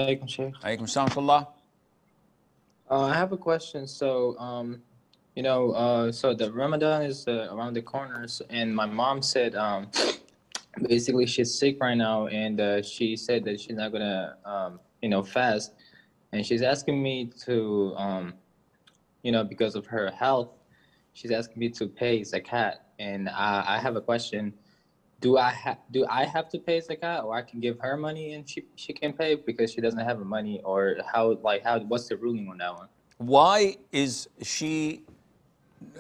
Alaikum, Sheikh. Alaykum salam. I have a question. So the Ramadan is around the corners, and my mom said, basically she's sick right now, and she said that she's not gonna, fast, and she's asking me to, because of her health, she's asking me to pay zakat, and I have a question. Do I have to pay zakat, or I can give her money and she can pay because she doesn't have the money, or how what's the ruling on that one? Why is she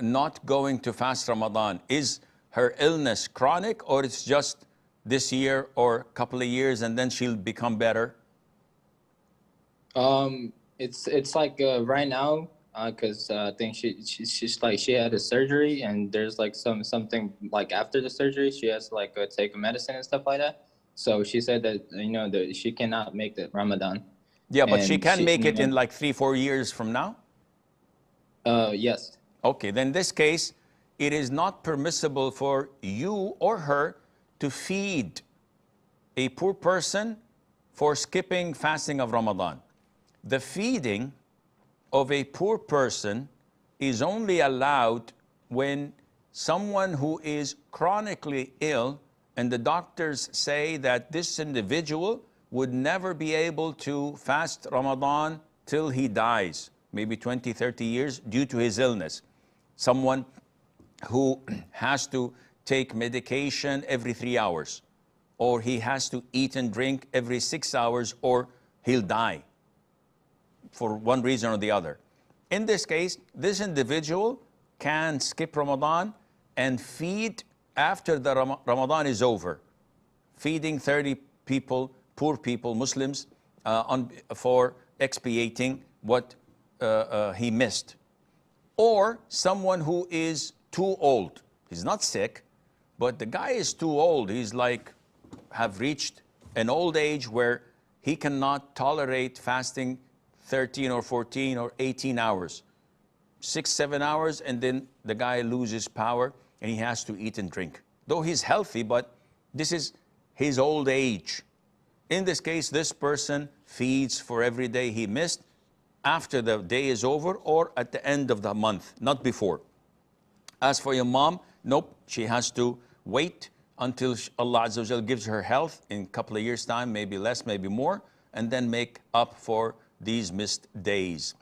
not going to fast Ramadan? Is her illness chronic, or it's just this year or a couple of years and then she'll become better? It's like right now, cause I think she's like she had a surgery, and there's like something like after the surgery she has to like take medicine and stuff like that. So she said that that she cannot make the Ramadan, Yeah, but she and can she make it in like 3-4 years from now? yes. Okay, then in this case, it is not permissible for you or her to feed a poor person for skipping fasting of Ramadan. The feeding of a poor person is only allowed when someone who is chronically ill and the doctors say that this individual would never be able to fast Ramadan till he dies, maybe 20, 30 years due to his illness. Someone who has to take medication every 3 hours, or he has to eat and drink every 6 hours, or he'll die for one reason or the other. In this case, this individual can skip Ramadan and feed after the Ramadan is over, feeding 30 people, poor people, Muslims, for expiating what he missed. Or someone who is too old. He's not sick, but the guy is too old. He's like, have reached an old age where he cannot tolerate fasting 13 or 14 or 18 hours. 6-7 hours, and then the guy loses power and he has to eat and drink. Though he's healthy, but this is his old age. In this case, this person feeds for every day he missed after the day is over or at the end of the month, not before. As for your mom, nope, she has to wait until Allah Azza wa Jal gives her health in a couple of years' time, maybe less, maybe more, and then make up for these missed days.